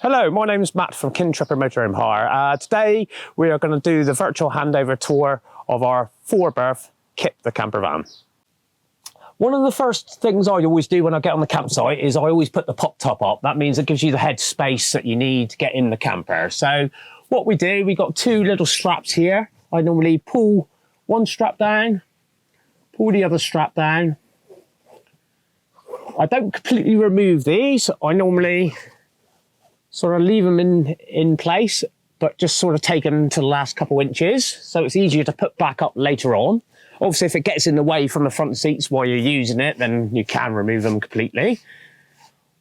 Hello, my name is Matt from Kintripper Motorhome Hire. Today we are going to do the virtual handover tour of our 4-berth Kit the camper van. One of the first things I always do when I get on the campsite is I always put the pop top up. That means it gives you the head space that you need to get in the camper. So what we do, we got two little straps here. I normally pull one strap down, pull the other strap down. I don't completely remove these. I normally sort of leave them in place, but just sort of take them to the last couple inches, so it's easier to put back up later on. Obviously, if it gets in the way from the front seats while you're using it, then you can remove them completely.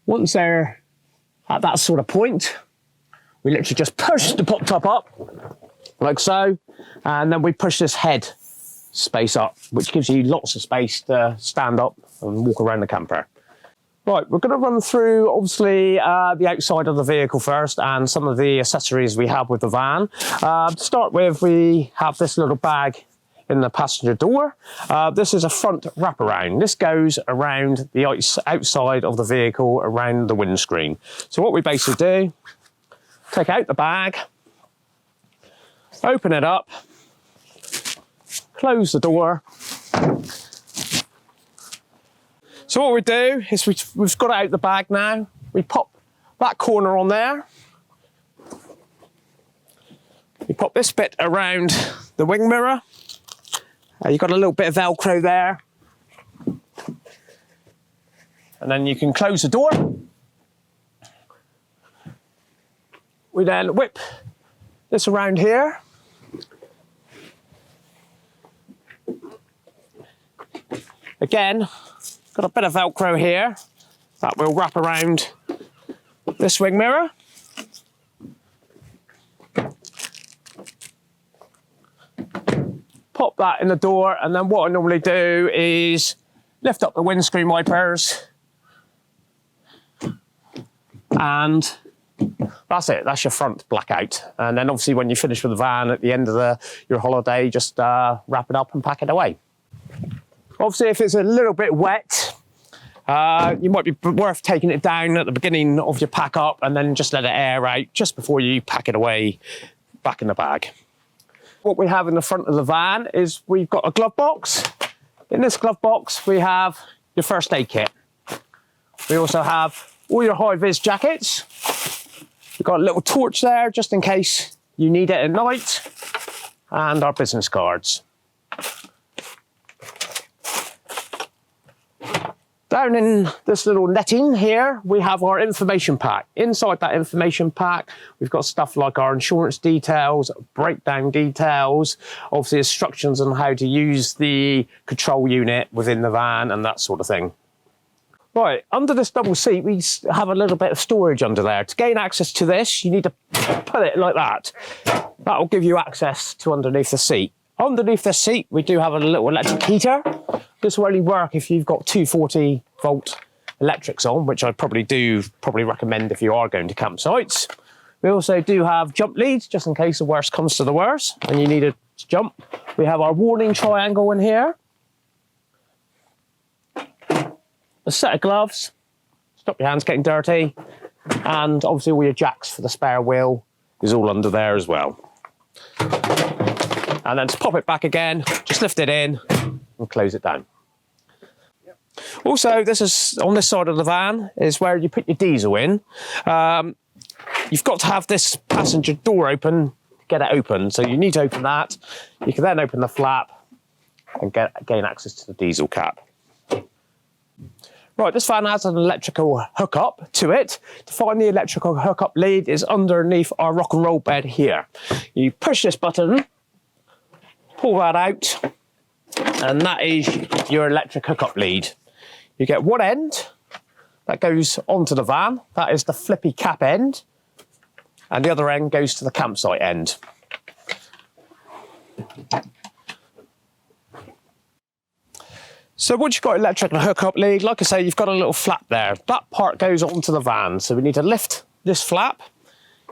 Once they're at that sort of point, we literally just push the pop top up, like so, and then we push this head space up, which gives you lots of space to stand up and walk around the camper. Right, we're going to run through, obviously, the outside of the vehicle first and some of the accessories we have with the van. To start with, we have this little bag in the passenger door. This is a front wraparound. This goes around the outside of the vehicle, around the windscreen. So what we basically do, take out the bag, open it up, close the door. So what we do is we've got it out the bag now. We pop that corner on there. We pop this bit around the wing mirror. You've got a little bit of Velcro there. And then you can close the door. We then whip this around here. Again, got a bit of Velcro here that will wrap around this wing mirror. Pop that in the door, and then what I normally do is lift up the windscreen wipers, and that's it. That's your front blackout. And then obviously when you finish with the van at the end of your holiday, just wrap it up and pack it away. Obviously, if it's a little bit wet, you might be worth taking it down at the beginning of your pack up and then just let it air out just before you pack it away back in the bag. What we have in the front of the van is we've got a glove box. In this glove box, we have your first aid kit. We also have all your high-vis jackets. We've got a little torch there just in case you need it at night, and our business cards. Down in this little netting here, we have our information pack. Inside that information pack, we've got stuff like our insurance details, breakdown details, obviously instructions on how to use the control unit within the van and that sort of thing. Right, under this double seat, we have a little bit of storage under there. To gain access to this, you need to put it like that. That will give you access to underneath the seat. Underneath the seat, we do have a little electric heater. This will only work if you've got 240-volt electrics on, which I'd probably recommend if you are going to campsites. We also do have jump leads, just in case the worst comes to the worst and you need to jump. We have our warning triangle in here. A set of gloves, stop your hands getting dirty. And obviously all your jacks for the spare wheel is all under there as well. And then to pop it back again, just lift it in and close it down. Also, this is on this side of the van is where you put your diesel in. You've got to have this passenger door open to get it open. So you need to open that. You can then open the flap and gain access to the diesel cap. Right, this van has an electrical hookup to it. To find the electrical hookup lead is underneath our rock and roll bed here. You push this button, pull that out, and that is your electric hookup lead. You get one end that goes onto the van, that is the flippy cap end, and the other end goes to the campsite end. So once you've got electric hookup lead, like I say, you've got a little flap there. That part goes onto the van, so we need to lift this flap.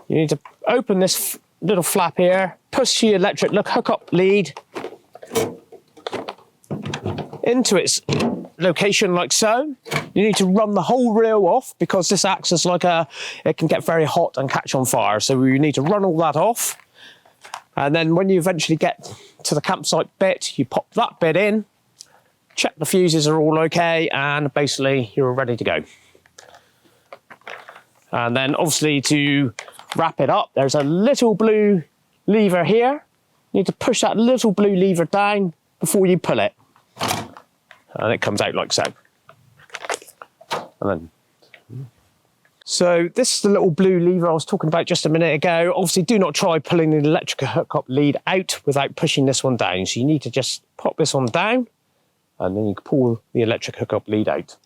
You need to open this little flap here, push your electric hookup lead into its location like so. You need to run the whole reel off because this acts as like it can get very hot and catch on fire. So you need to run all that off. And then when you eventually get to the campsite bit, you pop that bit in, check the fuses are all okay, and basically you're ready to go. And then obviously to wrap it up, there's a little blue lever here. You need to push that little blue lever down before you pull it. And it comes out like so. And then, so this is the little blue lever I was talking about just a minute ago. Obviously do not try pulling the electrical hookup lead out without pushing this one down. So you need to just pop this one down and then you can pull the electric hookup lead out.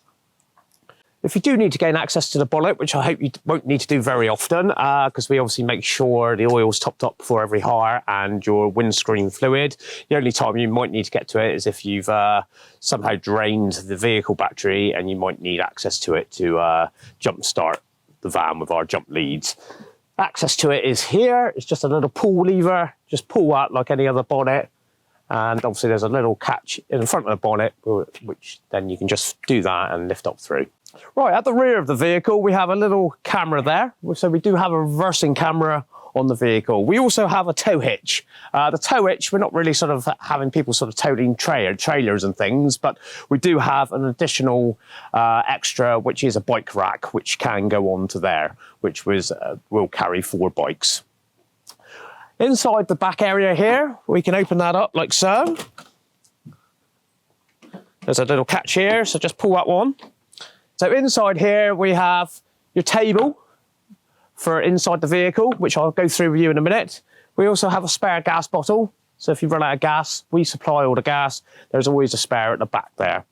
If you do need to gain access to the bonnet, which I hope you won't need to do very often, because we obviously make sure the oil's topped up before every hire and your windscreen fluid. The only time you might need to get to it is if you've somehow drained the vehicle battery and you might need access to it to jump start the van with our jump leads. Access to it is here. It's just a little pull lever. Just pull that like any other bonnet. And obviously there's a little catch in the front of the bonnet, which then you can just do that and lift up through. Right, at the rear of the vehicle, we have a little camera there. So we do have a reversing camera on the vehicle. We also have a tow hitch. The tow hitch, we're not really sort of having people sort of towing trailers and things, but we do have an additional extra, which is a bike rack, which can go onto there, which will carry 4 bikes. Inside the back area here, we can open that up like so. There's a little catch here, so just pull that one. So inside here, we have your table for inside the vehicle, which I'll go through with you in a minute. We also have a spare gas bottle. So if you run out of gas, we supply all the gas. There's always a spare at the back there.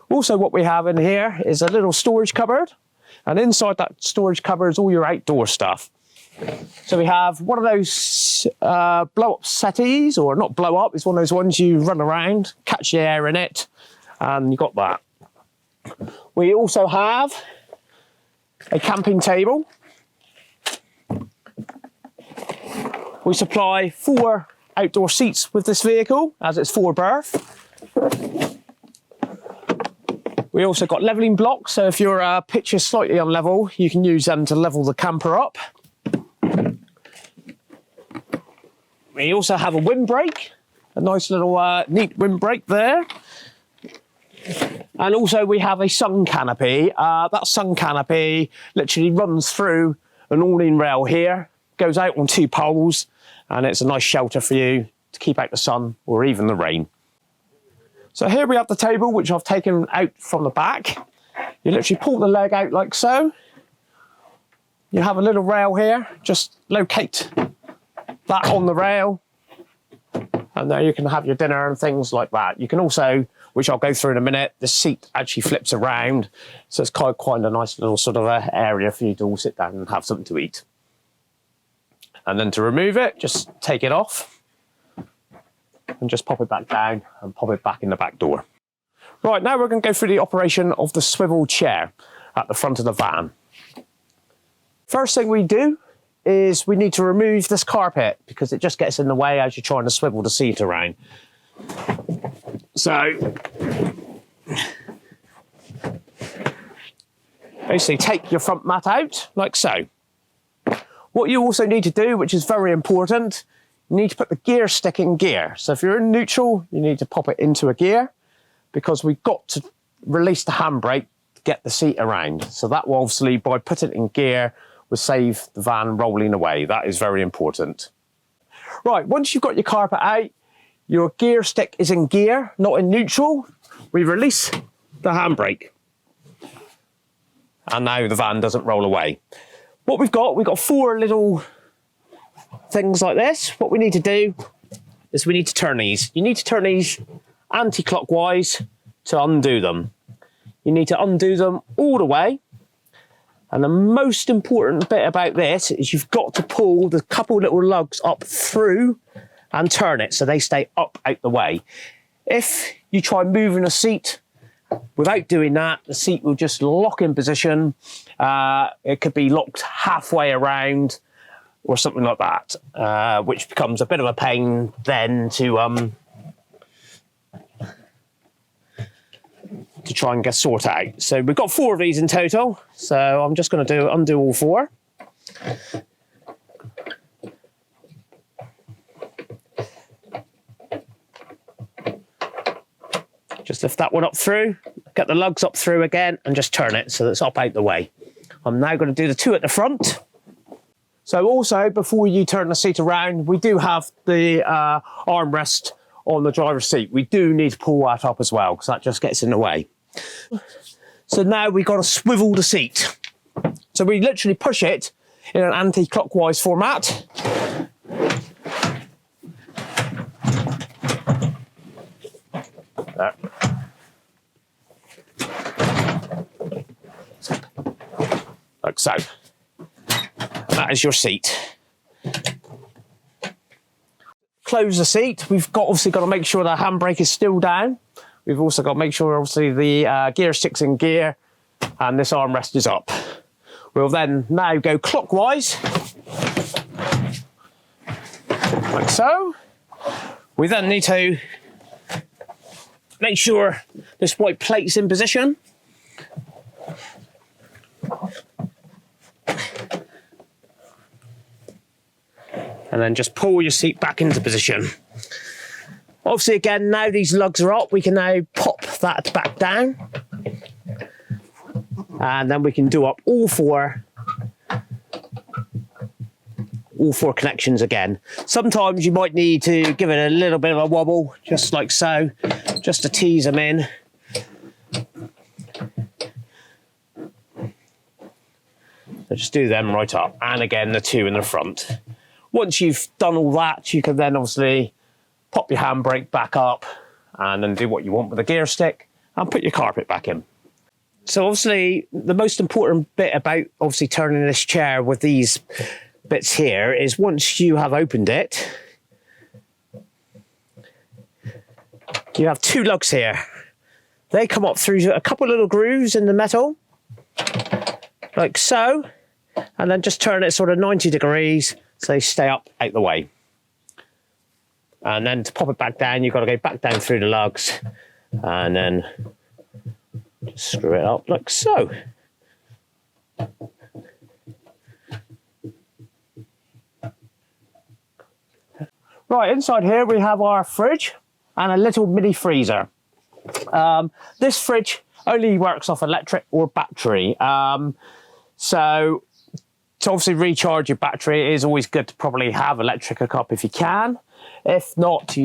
Also what we have in here is a little storage cupboard. And inside that storage cupboard is all your outdoor stuff. So we have one of those blow-up settees, or not blow-up, it's one of those ones you run around, catch the air in it, and you got that. We also have a camping table. We supply 4 outdoor seats with this vehicle, as it's 4 berth. We also got levelling blocks, so if your pitch is slightly unlevel, you can use them to level the camper up. We also have a windbreak, a nice little neat windbreak there. And also we have a sun canopy. That sun canopy literally runs through an awning rail here, goes out on 2 poles, and it's a nice shelter for you to keep out the sun or even the rain. So here we have the table, which I've taken out from the back. You literally pull the leg out like so. You have a little rail here, just locate that on the rail, and there you can have your dinner and things like that. You can also, which I'll go through in a minute, the seat actually flips around, so it's quite a nice little sort of area for you to all sit down and have something to eat. And then to remove it, just take it off and just pop it back down and pop it back in the back door. Right, now we're going to go through the operation of the swivel chair at the front of the van. First thing we do is we need to remove this carpet because it just gets in the way as you're trying to swivel the seat around. So basically take your front mat out like so. What you also need to do, which is very important, you need to put the gear stick in gear. So if you're in neutral, you need to pop it into a gear because we've got to release the handbrake to get the seat around. So that will obviously, by putting it in gear, will save the van rolling away. That is very important. Right, once you've got your carpet out, your gear stick is in gear, not in neutral. We release the handbrake. And now the van doesn't roll away. What we've got 4 little things like this. What we need to do is we need to turn these. You need to turn these anti-clockwise to undo them. You need to undo them all the way. And the most important bit about this is you've got to pull the couple little lugs up through and turn it so they stay up out the way. If you try moving a seat without doing that, the seat will just lock in position. It could be locked halfway around or something like that, which becomes a bit of a pain then to to try and sort out. So we've got 4 of these in total. So I'm just going to undo all 4. Just lift that one up through, get the lugs up through again, and just turn it so that's up out the way. I'm now going to do the 2 at the front. So also, before you turn the seat around, we do have the armrest on the driver's seat. We do need to pull that up as well, because that just gets in the way. So now we've got to swivel the seat. So we literally push it in an anti-clockwise format. There. Like so. That is your seat. Close the seat. We've obviously got to make sure the handbrake is still down. We've also got to make sure obviously the gear stick's in gear and this armrest is up. We'll then now go clockwise, like so. We then need to make sure this white plate's in position. And then just pull your seat back into position. Obviously, again, now these lugs are up, we can now pop that back down. And then we can do up all 4 connections again. Sometimes you might need to give it a little bit of a wobble, just like so, just to tease them in. So just do them right up. And again, the 2 in the front. Once you've done all that, you can then obviously pop your handbrake back up and then do what you want with the gear stick and put your carpet back in. So obviously the most important bit about obviously turning this chair with these bits here is once you have opened it, you have 2 lugs here. They come up through a couple of little grooves in the metal, like so, and then just turn it sort of 90 degrees so they stay up out the way. And then to pop it back down, you've got to go back down through the lugs and then just screw it up like so. Right, inside here we have our fridge and a little mini freezer. This fridge only works off electric or battery. So to obviously recharge your battery, it is always good to probably have electric hook up if you can. If not,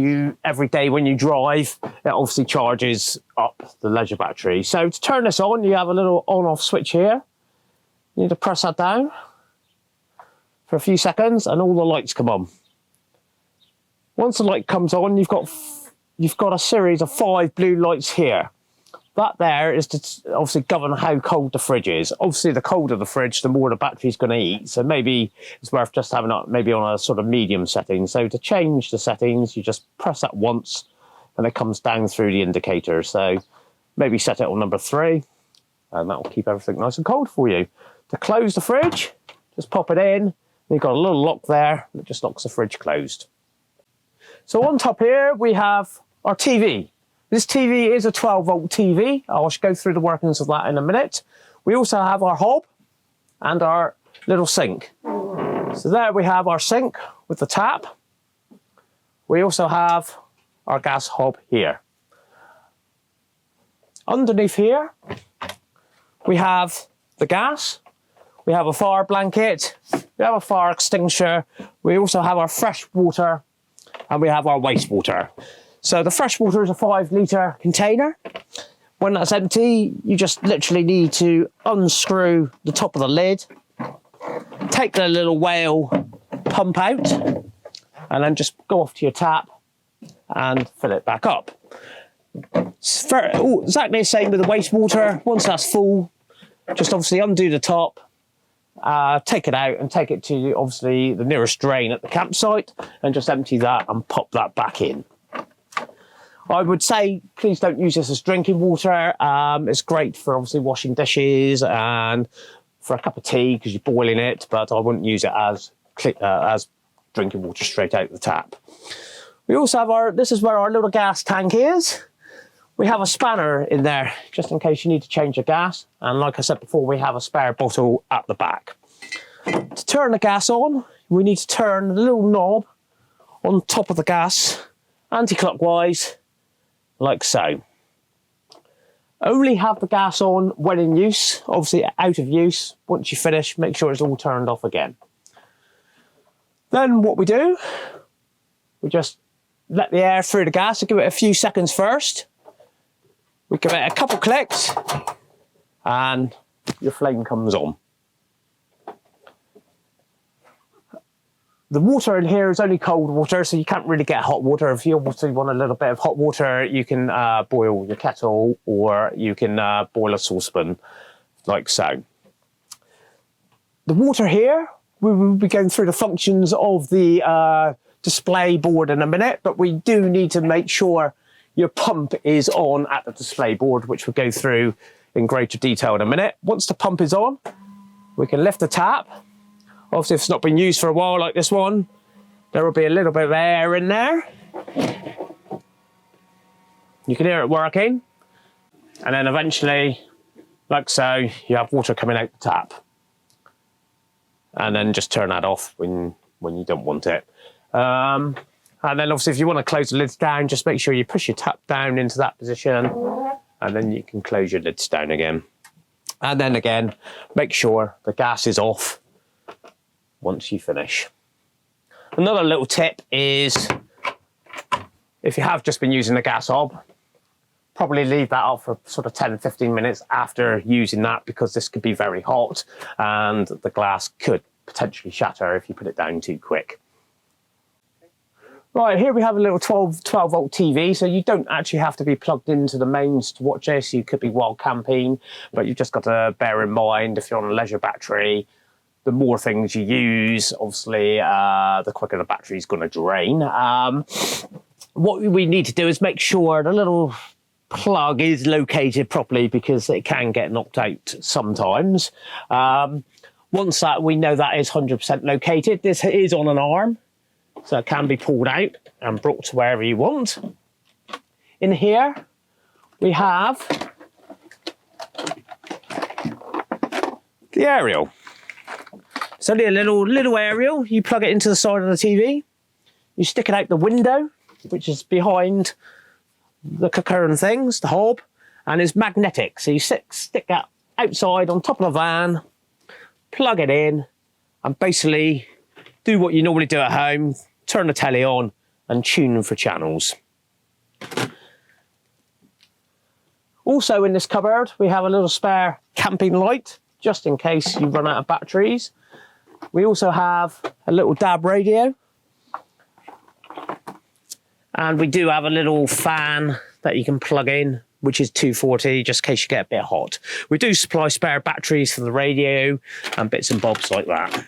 every day when you drive, it obviously charges up the leisure battery. So to turn this on, you have a little on-off switch here. You need to press that down for a few seconds and all the lights come on. Once the light comes on, you've got a series of 5 blue lights here. That there is to obviously govern how cold the fridge is. Obviously, the colder the fridge, the more the battery's going to eat. So maybe it's worth just having it maybe on a sort of medium setting. So to change the settings, you just press that once and it comes down through the indicator. So maybe set it on number 3 and that will keep everything nice and cold for you. To close the fridge, just pop it in. You've got a little lock there that just locks the fridge closed. So on top here, we have our TV. This TV is a 12-volt TV. I'll go through the workings of that in a minute. We also have our hob and our little sink. So there we have our sink with the tap. We also have our gas hob here. Underneath here, we have the gas. We have a fire blanket. We have a fire extinguisher. We also have our fresh water and we have our wastewater. So the fresh water is a 5-litre container. When that's empty, you just literally need to unscrew the top of the lid, take the little whale pump out, and then just go off to your tap and fill it back up. Exactly the same with the wastewater. Once that's full, just obviously undo the top, take it out and take it to obviously the nearest drain at the campsite and just empty that and pop that back in. I would say please don't use this as drinking water. It's great for obviously washing dishes and for a cup of tea because you're boiling it, but I wouldn't use it as drinking water straight out the tap. We also have this is where our little gas tank is. We have a spanner in there, just in case you need to change your gas. And like I said before, we have a spare bottle at the back. To turn the gas on, we need to turn the little knob on top of the gas, anti-clockwise, like so. Only have the gas on when in use, obviously out of use. Once you finish, make sure it's all turned off again. Then what we do, we just let the air through the gas, so give it a few seconds first. We give it a couple clicks and your flame comes on. The water in here is only cold water, so you can't really get hot water. If you obviously want a little bit of hot water, you can boil your kettle, or you can boil a saucepan, like so. The water here, we will be going through the functions of the display board in a minute, but we do need to make sure your pump is on at the display board, which we'll go through in greater detail in a minute. Once the pump is on, we can lift the tap. Obviously, if it's not been used for a while like this one, there will be a little bit of air in there. You can hear it working. And then eventually, like so, you have water coming out the tap. And then just turn that off when you don't want it. And then obviously if you want to close the lids down, just make sure you push your tap down into that position, and then you can close your lids down again. And then again, make sure the gas is off once you finish. Another little tip is, if you have just been using the gas hob, probably leave that up for sort of 10-15 minutes after using that, because this could be very hot and the glass could potentially shatter if you put it down too quick. Right, here we have a little 12 volt TV, so you don't actually have to be plugged into the mains to watch this. You could be while camping, but you've just got to bear in mind, if you're on a leisure battery, the more things you use, obviously, the quicker the battery's going to drain. What we need to do is make sure the little plug is located properly, because it can get knocked out sometimes. Once that we know that is 100% located, this is on an arm, so it can be pulled out and brought to wherever you want. In here, we have the aerial. It's only a little aerial. You plug it into the side of the TV. You stick it out the window, which is behind the cooker and things, the hob, and it's magnetic. So you stick that outside on top of the van, plug it in, and basically do what you normally do at home, turn the telly on and tune for channels. Also in this cupboard, we have a little spare camping light, just in case you run out of batteries. We also have a little DAB radio. And we do have a little fan that you can plug in, which is 240, just in case you get a bit hot. We do supply spare batteries for the radio and bits and bobs like that.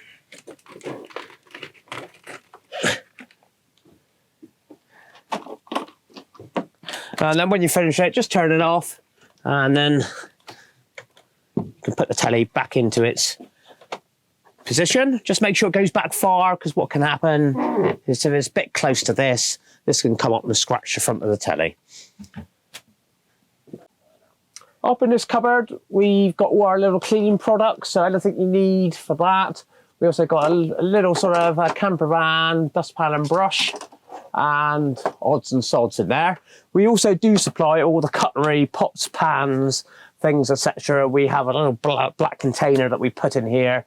And then when you finish it, just turn it off, and then you can put the telly back into its position. Just make sure it goes back far, because what can happen is if it's a bit close to this can come up and scratch the front of the telly. Up in this cupboard, we've got all our little cleaning products, so anything you need for that. We also got a little sort of a camper van, dustpan and brush, and odds and sods in there. We also do supply all the cutlery, pots, pans, things, etc. We have a little black container that we put in here,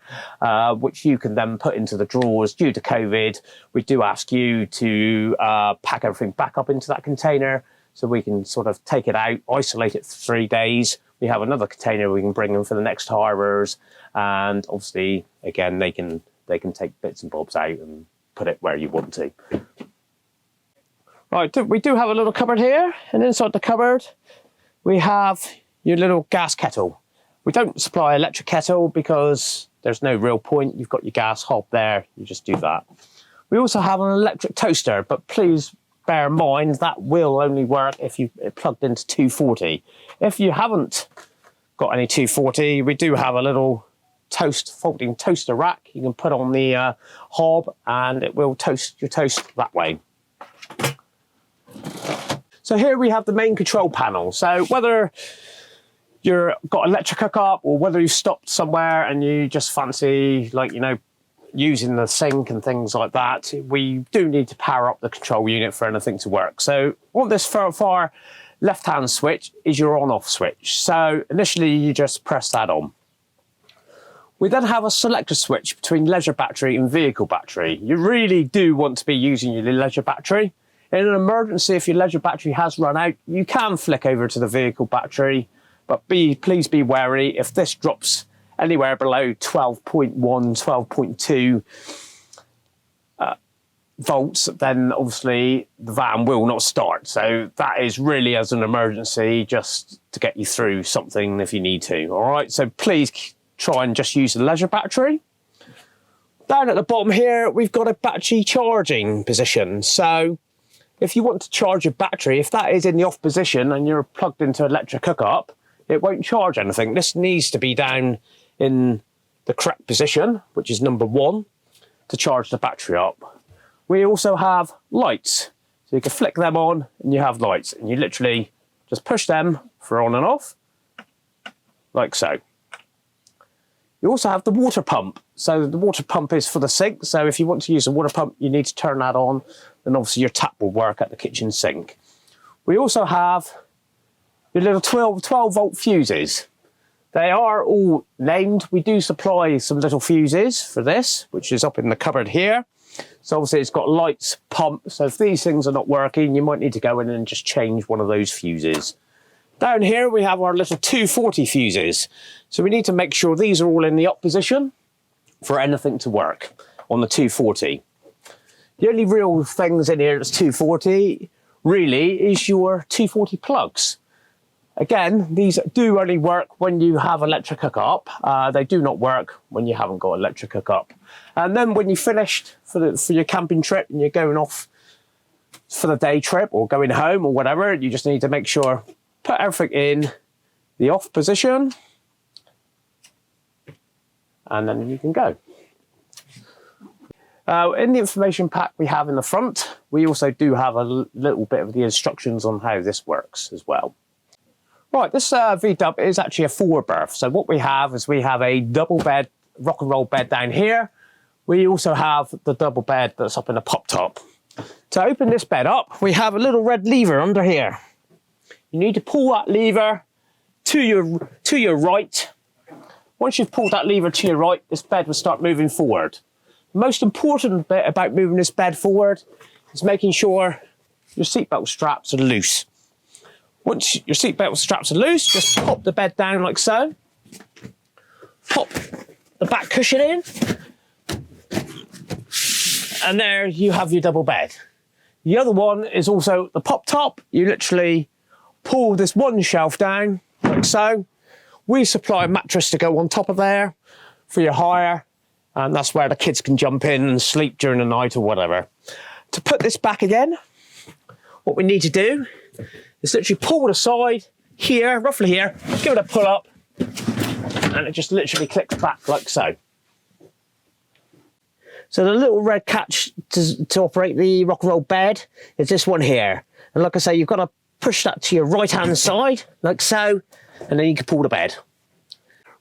which you can then put into the drawers. Due to COVID, we do ask you to pack everything back up into that container, so we can sort of take it out, isolate it for 3 days. We have another container we can bring in for the next hirers, and obviously, again, they can take bits and bobs out and put it where you want to. Right, we do have a little cupboard here, and inside the cupboard, we have your little gas kettle. We don't supply electric kettle because there's no real point. You've got your gas hob there, you just do that. We also have an electric toaster, but please bear in mind that will only work if you plugged into 240. If you haven't got any 240, we do have a little folding toaster rack you can put on the hob, and it will toast your toast that way. So here we have the main control panel. So whether you've got electric hookup or whether you've stopped somewhere and you just fancy, like, you know, using the sink and things like that, we do need to power up the control unit for anything to work. So on this far left-hand switch is your on-off switch. So initially you just press that on. We then have a selector switch between leisure battery and vehicle battery. You really do want to be using your leisure battery. In an emergency, if your leisure battery has run out, you can flick over to the vehicle battery, but please be wary. If this drops anywhere below 12.1, 12.2 volts, then obviously the van will not start. So that is really as an emergency, just to get you through something if you need to. All right, so please try and just use the leisure battery. Down at the bottom here, we've got a battery charging position. So if you want to charge your battery, if that is in the off position and you're plugged into electric hookup, it won't charge anything. This needs to be down in the correct position, which is number 1, to charge the battery up. We also have lights. So you can flick them on and you have lights, and you literally just push them for on and off, like so. You also have the water pump. So the water pump is for the sink. So if you want to use a water pump, you need to turn that on. Then obviously your tap will work at the kitchen sink. We also have your little 12 volt fuses. They are all named. We do supply some little fuses for this, which is up in the cupboard here. So obviously it's got lights, pump. So if these things are not working, you might need to go in and just change one of those fuses. Down here we have our little 240 fuses. So we need to make sure these are all in the up position for anything to work on the 240. The only real things in here that's 240 really is your 240 plugs. Again, these do only work when you have electric hookup. They do not work when you haven't got electric hookup. And then when you're finished for your camping trip and you're going off for the day trip or going home or whatever, you just need to make sure, put everything in the off position, and then you can go. In the information pack we have in the front, we also do have a little bit of the instructions on how this works as well. Right, this V-dub is actually a 4-berth. So what we have is we have a double bed, rock and roll bed down here. We also have the double bed that's up in the pop top. To open this bed up, we have a little red lever under here. You need to pull that lever to your right. Once you've pulled that lever to your right, this bed will start moving forward. The most important bit about moving this bed forward is making sure your seatbelt straps are loose. Once your seatbelt straps are loose, just pop the bed down like so. Pop the back cushion in. And there you have your double bed. The other one is also the pop top. You literally pull this one shelf down like so. We supply a mattress to go on top of there for your hire. And that's where the kids can jump in and sleep during the night or whatever. To put this back again, what we need to do is literally pull the side here, roughly here, give it a pull up, and it just literally clicks back like so. So the little red catch to operate the rock and roll bed is this one here. And like I say, you've got to push that to your right-hand side, like so, and then you can pull the bed.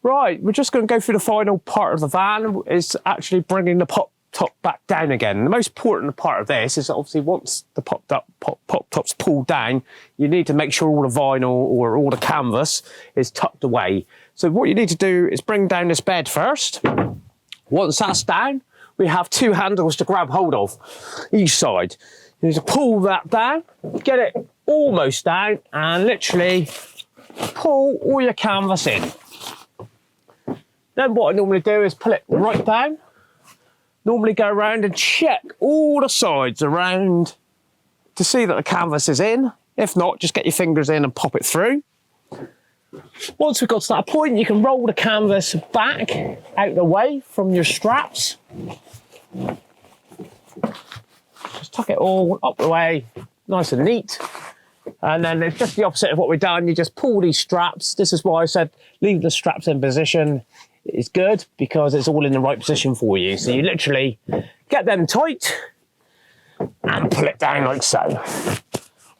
Right, we're just going to go through the final part of the van, is actually bringing the pop top back down again. The most important part of this is obviously once the pop top's pulled down, you need to make sure all the vinyl or all the canvas is tucked away. So what you need to do is bring down this bed first. Once that's down, we have 2 handles to grab hold of each side. You need to pull that down, get it almost down, and literally pull all your canvas in. Then what I normally do is pull it right down. Normally go around and check all the sides around to see that the canvas is in. If not, just get your fingers in and pop it through. Once we've got to that point, you can roll the canvas back out the way from your straps. Just tuck it all up the way, nice and neat. And then it's just the opposite of what we've done. You just pull these straps. This is why I said leave the straps in position. It's good because it's all in the right position for you. So you literally get them tight and pull it down like so.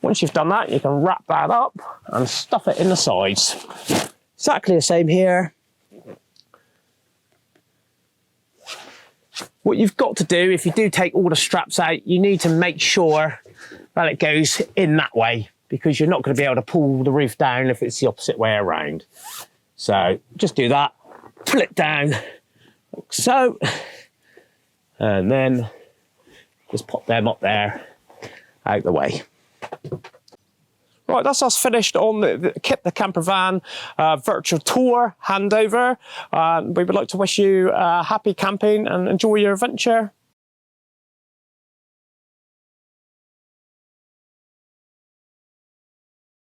Once you've done that, you can wrap that up and stuff it in the sides. Exactly the same here. What you've got to do, if you do take all the straps out, you need to make sure that it goes in that way, because you're not going to be able to pull the roof down if it's the opposite way around. So just do that, pull it down like so, and then just pop them up there, out the way. Right, that's us finished on the Kit the Camper Van virtual tour handover. We would like to wish you happy camping and enjoy your adventure.